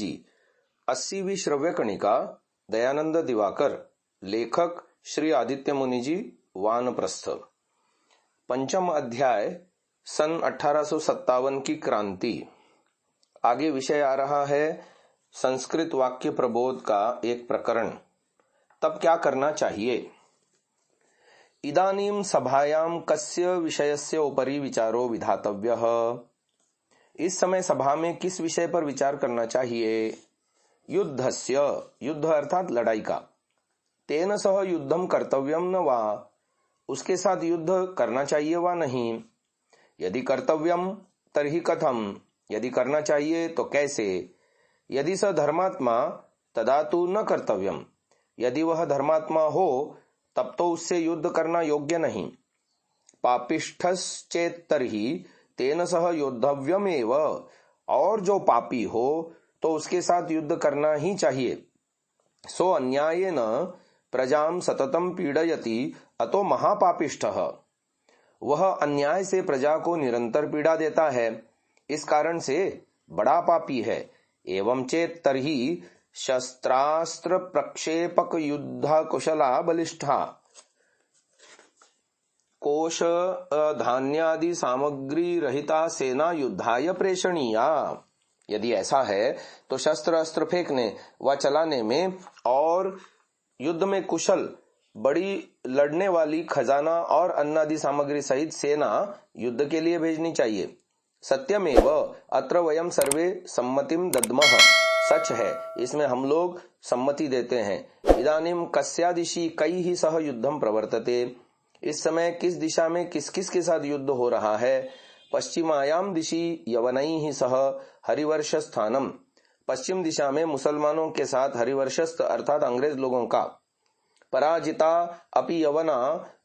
जी। 80वीं श्रव्य कणिका, दयानंद दिवाकर। लेखक श्री आदित्य मुनि जी, वानप्रस्थ। पंचम अध्याय, सन 1857 की क्रांति। आगे विषय आ रहा है संस्कृत वाक्य प्रबोध का एक प्रकरण। तब क्या करना चाहिए। इदानीं सभायां कस्य विषयस्य उपरि विचारो विधातव्यः। इस समय सभा में किस विषय पर विचार करना चाहिए। युद्धस्य, युद्ध अर्थात लड़ाई का। तेन सह युद्धम कर्तव्यम न वा, उसके साथ युद्ध करना चाहिए वा नहीं। यदि कर्तव्यम तर्हि कथम, यदि करना चाहिए तो कैसे। यदि स धर्मात्मा तदा तु न कर्तव्यम, यदि वह धर्मात्मा हो तब तो उससे युद्ध करना योग्य नहीं। पापिष्ठश्चेत् तर्हि तेन सह योद्धव्यमेव, और जो पापी हो तो उसके साथ युद्ध करना ही चाहिए। सो अन्यायेन प्रजां सततं पीडयति अतो महापापिष्ठः, वह अन्याय से प्रजा को निरंतर पीड़ा देता है, इस कारण से बड़ा पापी है। एवं चेत् तर्हि शस्त्रास्त्र प्रक्षेपक युद्ध कुशला बलिष्ठा कोश धान्यादि सामग्री रहिता सेना युद्धाय प्रेषणीया। यदि ऐसा है तो शस्त्र अस्त्र फेंकने व चलाने में और युद्ध में कुशल बड़ी लड़ने वाली खजाना और अन्नादि सामग्री सहित सेना युद्ध के लिए भेजनी चाहिए। सत्यमेव अत्र वयम सर्वे सम्मतिम दद्मः, सच है, इसमें हम लोग सम्मति देते हैं। इदानीं कस्यादिशि कैः सह युद्धम प्रवर्तते, इस समय किस दिशा में किस किस के साथ युद्ध हो रहा है। पश्चिमायाम दिशि यवनैः सह हरिवर्ष स्थानम, पश्चिम दिशा में मुसलमानों के साथ हरिवर्षस्थ अर्थात अंग्रेज लोगों का। पराजिता अपि यवना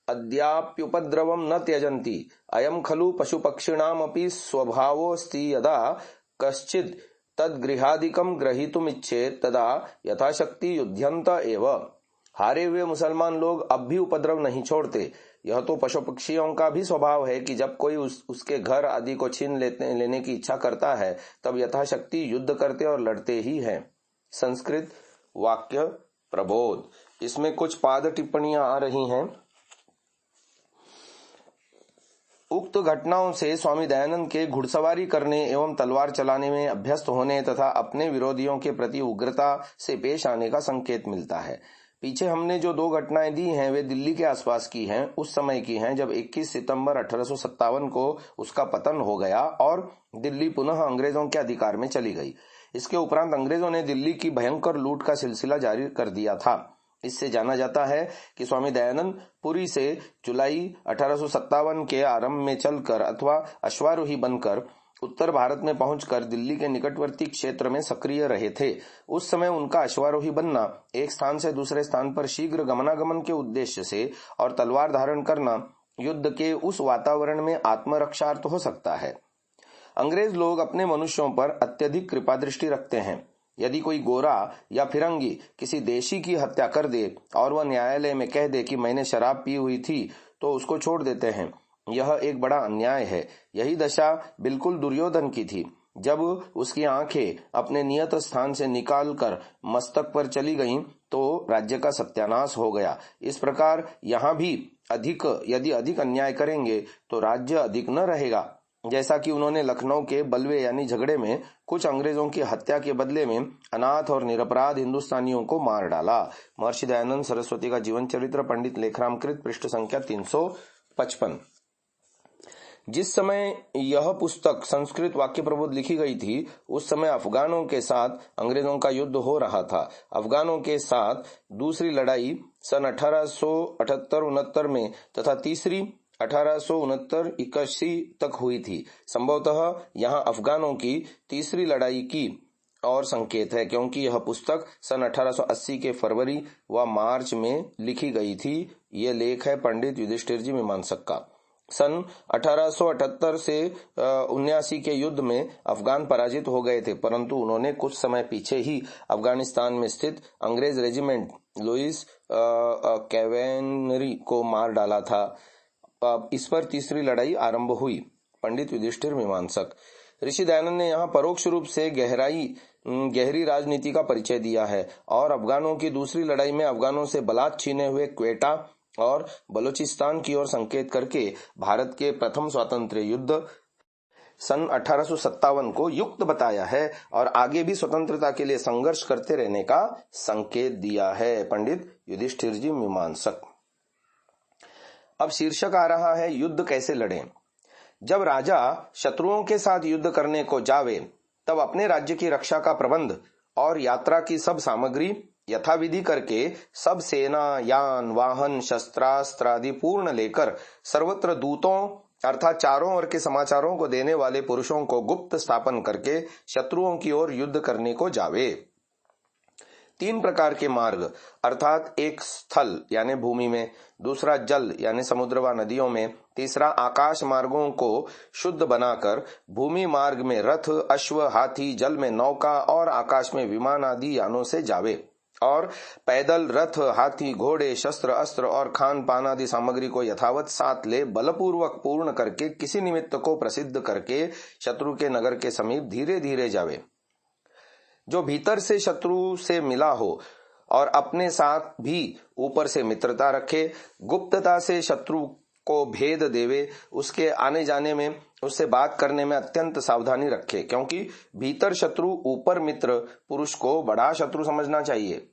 अद्याप्युपद्रवम न त्यजन्ति, अयम खलु पशुपक्षिणाम अपि स्वभावोऽस्ति, यदा कश्चित् तद्गृहादिकं ग्रहीतुमिच्छेत् तदा यथाशक्ति युध्यन्त एव। हारे हुए मुसलमान लोग अब भी उपद्रव नहीं छोड़ते। यह तो पशु पक्षियों का भी स्वभाव है कि जब कोई उसके घर आदि को छीन लेने की इच्छा करता है तब यथाशक्ति युद्ध करते और लड़ते ही हैं। संस्कृत वाक्य प्रबोध, इसमें कुछ पाद टिप्पणियां आ रही हैं। उक्त घटनाओं से स्वामी दयानंद के घुड़सवारी करने एवं तलवार चलाने में अभ्यस्त होने तथा अपने विरोधियों के प्रति उग्रता से पेश आने का संकेत मिलता है। पीछे हमने जो दो घटनाएं दी हैं वे दिल्ली के आसपास की हैं, उस समय की हैं जब 21 सितंबर 1857 को उसका पतन हो गया और दिल्ली पुनः अंग्रेजों के अधिकार में चली गई। इसके उपरांत अंग्रेजों ने दिल्ली की भयंकर लूट का सिलसिला जारी कर दिया था। इससे जाना जाता है कि स्वामी दयानंद पुरी से जुलाई 1857 के आरंभ में चलकर अथवा अश्वारोही बनकर उत्तर भारत में पहुंचकर दिल्ली के निकटवर्ती क्षेत्र में सक्रिय रहे थे। उस समय उनका अश्वारोही बनना एक स्थान से दूसरे स्थान पर शीघ्र गमनागमन के उद्देश्य से और तलवार धारण करना युद्ध के उस वातावरण में आत्मरक्षार्थ हो सकता है। अंग्रेज लोग अपने मनुष्यों पर अत्यधिक कृपा दृष्टि रखते हैं। यदि कोई गोरा या फिरंगी किसी देशी की हत्या कर दे और वह न्यायालय में कह दे कि मैंने शराब पी हुई थी तो उसको छोड़ देते हैं। यह एक बड़ा अन्याय है। यही दशा बिल्कुल दुर्योधन की थी। जब उसकी आंखें अपने नियत स्थान से निकालकर मस्तक पर चली गईं तो राज्य का सत्यानाश हो गया। इस प्रकार यहाँ भी यदि अधिक अन्याय करेंगे तो राज्य अधिक न रहेगा। जैसा कि उन्होंने लखनऊ के बलवे यानी झगड़े में कुछ अंग्रेजों की हत्या के बदले में अनाथ और निरपराध हिंदुस्तानियों को मार डाला। महर्षि दयानंद सरस्वती का जीवन चरित्र, पंडित लेखराम कृत, पृष्ठ संख्या 355। जिस समय यह पुस्तक संस्कृत वाक्य प्रबोध लिखी गई थी उस समय अफगानों के साथ अंग्रेजों का युद्ध हो रहा था। अफगानों के साथ दूसरी लड़ाई सन 1878-69 में तथा तीसरी 1869-81 तक हुई थी। संभवतः यहाँ अफगानों की तीसरी लड़ाई की और संकेत है, क्योंकि यह पुस्तक सन 1880 के फरवरी व मार्च में लिखी गई थी। ये लेख है पंडित युधिष्ठिर जी मीमांसक का। सन 1878 से 79 के युद्ध में अफगान पराजित हो गए थे, परंतु उन्होंने कुछ समय पीछे ही अफगानिस्तान में स्थित अंग्रेज रेजिमेंट लुइस कैवेनरी को मार डाला था। इस पर तीसरी लड़ाई आरंभ हुई। पंडित युधिष्ठिर मीमांसक। ऋषि दयानंद ने यहाँ परोक्ष रूप से गहरी राजनीति का परिचय दिया है और अफगानों की दूसरी लड़ाई में अफगानों से बलात् छीने हुए क्वेटा और बलूचिस्तान की ओर संकेत करके भारत के प्रथम स्वातंत्र्य युद्ध सन 1857 को युक्त बताया है और आगे भी स्वतंत्रता के लिए संघर्ष करते रहने का संकेत दिया है। पंडित युधिष्ठिर जी मीमांसक। अब शीर्षक आ रहा है युद्ध कैसे लड़ें। जब राजा शत्रुओं के साथ युद्ध करने को जावे तब अपने राज्य की रक्षा का प्रबंध और यात्रा की सब सामग्री यथाविधि करके सब सेना यान वाहन शस्त्रास्त्र आदि पूर्ण लेकर सर्वत्र दूतों अर्थात चारों ओर के समाचारों को देने वाले पुरुषों को गुप्त स्थापन करके शत्रुओं की ओर युद्ध करने को जावे। 3 प्रकार के मार्ग अर्थात एक स्थल यानी भूमि में, दूसरा जल यानी समुद्र व नदियों में, तीसरा आकाश मार्गों को शुद्ध बनाकर भूमि मार्ग में रथ अश्व हाथी, जल में नौका और आकाश में विमान आदि यानों से जावे और पैदल रथ हाथी घोड़े शस्त्र अस्त्र और खान पान आदि सामग्री को यथावत साथ ले बलपूर्वक पूर्ण करके किसी निमित्त को प्रसिद्ध करके शत्रु के नगर के समीप धीरे धीरे जावे। जो भीतर से शत्रु से मिला हो और अपने साथ भी ऊपर से मित्रता रखे, गुप्तता से शत्रु को भेद देवे, उसके आने जाने में उससे बात करने में अत्यंत सावधानी रखे, क्योंकि भीतर शत्रु ऊपर मित्र पुरुष को बड़ा शत्रु समझना चाहिए।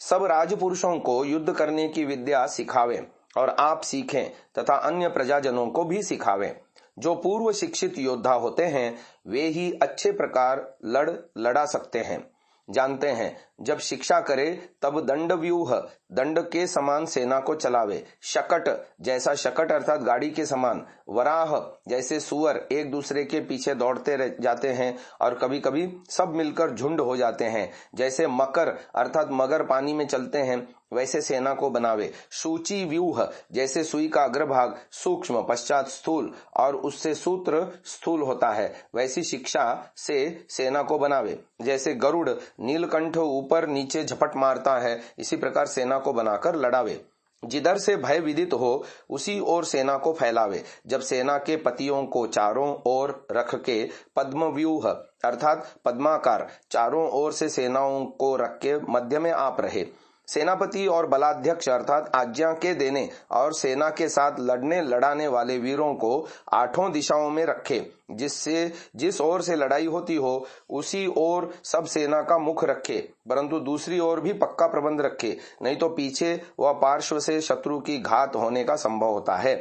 सब राजपुरुषों को युद्ध करने की विद्या सिखावे और आप सीखें तथा अन्य प्रजाजनों को भी सिखावें। जो पूर्व शिक्षित योद्धा होते हैं वे ही अच्छे प्रकार लड़ा सकते हैं, जानते हैं। जब शिक्षा करे तब दंड व्यूह दंड के समान सेना को चलावे, शकट जैसा शकट अर्थात गाड़ी के समान, वराह जैसे सुअर एक दूसरे के पीछे दौड़ते जाते हैं और कभी कभी सब मिलकर झुंड हो जाते हैं, जैसे मकर अर्थात मगर पानी में चलते हैं वैसे सेना को बनावे। सूची व्यूह जैसे सुई का अग्रभाग सूक्ष्म पश्चात स्थूल और उससे सूत्र स्थूल होता है, वैसी शिक्षा से सेना को बनावे। जैसे गरुड़ नीलकंठ ऊपर नीचे झपट मारता है, इसी प्रकार सेना को बनाकर लड़ावे। जिधर से भय विदित हो उसी ओर सेना को फैलावे। जब सेना के पतियों को चारों ओर रख के पद्म व्यूह अर्थात पद्माकार चारों ओर से सेनाओं को रख के मध्य में आप रहे। सेनापति और बलाध्यक्ष अर्थात आज्ञा के देने और सेना के साथ लड़ाने वाले वीरों को 8 दिशाओं में रखे, जिससे जिस ओर से लड़ाई होती हो उसी ओर सब सेना का मुख रखे, परंतु दूसरी ओर भी पक्का प्रबंध रखे, नहीं तो पीछे व पार्श्व से शत्रु की घात होने का संभव होता है।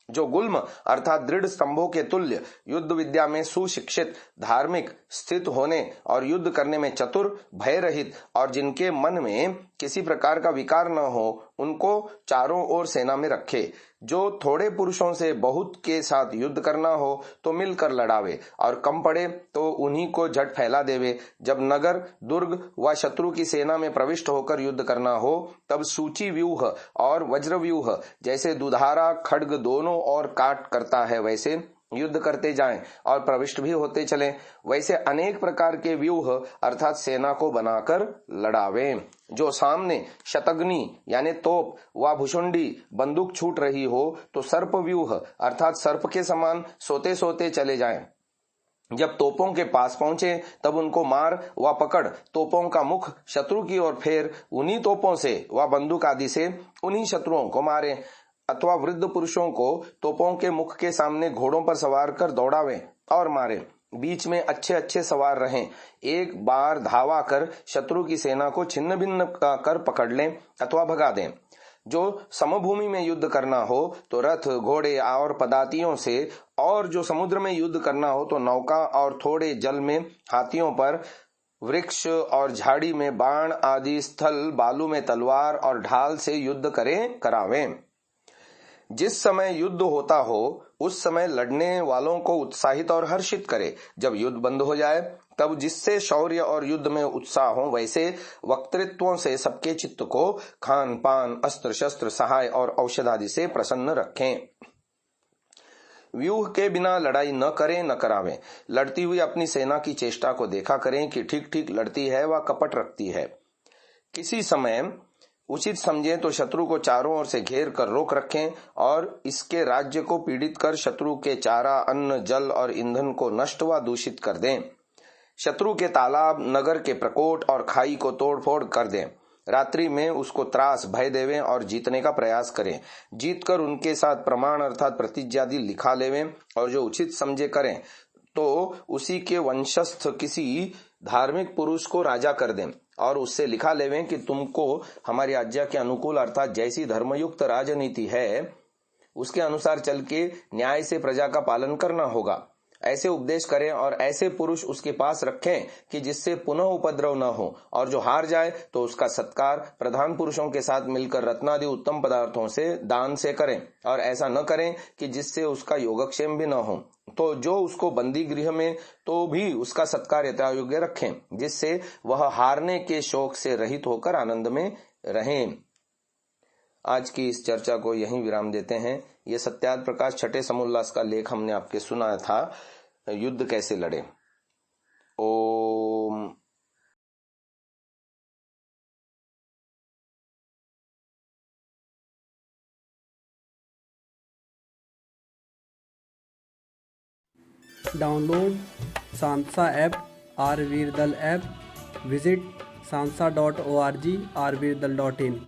जो गुल्म अर्थात दृढ़ स्तंभों के तुल्य युद्ध विद्या में सुशिक्षित धार्मिक स्थित होने और युद्ध करने में चतुर भय रहित और जिनके मन में किसी प्रकार का विकार न हो उनको चारों ओर सेना में रखे। जो थोड़े पुरुषों से बहुत के साथ युद्ध करना हो तो मिलकर लड़ावे और कम पड़े तो उन्हीं को झट फैला देवे। जब नगर दुर्ग व शत्रु की सेना में प्रविष्ट होकर युद्ध करना हो तब सूची व्यूह और वज्र व्यूह जैसे दुधारा खड्ग दोनों ओर काट करता है वैसे युद्ध करते जाएं और प्रविष्ट भी होते चलें। वैसे अनेक प्रकार के व्यूह अर्थात सेना को बनाकर लड़ावें। जो सामने शतग्नि यानी तोप व भुषुंडी बंदूक छूट रही हो तो सर्प व्यूह अर्थात सर्प के समान सोते सोते चले जाएं। जब तोपों के पास पहुंचे तब उनको मार व पकड़ तोपों का मुख शत्रु की ओर फेर उन्हीं तोपों से व बंदूक आदि से उन्हीं शत्रुओं को मारे, अथवा वृद्ध पुरुषों को तोपों के मुख के सामने घोड़ों पर सवार कर दौड़ावें और मारे। बीच में अच्छे अच्छे सवार रहें, एक बार धावा कर शत्रु की सेना को छिन्न भिन्न कर पकड़ लें अथवा भगा दें। जो समभूमि में युद्ध करना हो तो रथ घोड़े और पदातियों से, और जो समुद्र में युद्ध करना हो तो नौका और थोड़े जल में हाथियों पर, वृक्ष और झाड़ी में बाण आदि, स्थल बालू में तलवार और ढाल से युद्ध करावें। जिस समय युद्ध होता हो उस समय लड़ने वालों को उत्साहित और हर्षित करे। जब युद्ध बंद हो जाए तब जिससे शौर्य और युद्ध में उत्साह हो वैसे वक्तृत्वों से सबके चित्त को खान पान अस्त्र शस्त्र सहाय और औषध आदि से प्रसन्न रखें। व्यूह के बिना लड़ाई न करें न करावें। लड़ती हुई अपनी सेना की चेष्टा को देखा करें कि ठीक ठीक लड़ती है व कपट रखती है। किसी समय उचित समझें तो शत्रु को चारों ओर से घेर कर रोक रखें और इसके राज्य को पीड़ित कर शत्रु के चारा, अन्न, जल और ईंधन को नष्ट व दूषित कर दें। शत्रु के तालाब, नगर के प्रकोट और खाई को तोड़ फोड़ कर दें। रात्रि में उसको त्रास, भय देवें और जीतने का प्रयास करें। जीतकर उनके साथ प्रमाण अर्थात प्रतिज्ञादि लिखा लेवें और जो उचित समझे करें तो उसी के वंशस्थ किसी धार्मिक पुरुष को राजा कर दें और उससे लिखा लेवें कि तुमको हमारी आज्ञा के अनुकूल अर्थात जैसी धर्मयुक्त राजनीति है उसके अनुसार चल के न्याय से प्रजा का पालन करना होगा। ऐसे उपदेश करें और ऐसे पुरुष उसके पास रखें कि जिससे पुनः उपद्रव न हो, और जो हार जाए तो उसका सत्कार प्रधान पुरुषों के साथ मिलकर रत्नादि उत्तम पदार्थों से दान से करें, और ऐसा न करें कि जिससे उसका योगक्षेम भी न हो। तो जो उसको बंदी गृह में तो भी उसका सत्कार यथायोग्य रखें, जिससे वह हारने के शोक से रहित होकर आनंद में रहें। आज की इस चर्चा को यहीं विराम देते हैं। यह सत्यार्थ प्रकाश छठे समोल्लास का लेख हमने आपके सुना था, युद्ध कैसे लड़े। Om. Download Sansa app, Rvirdal app, visit sansa.org, rvirdal.in।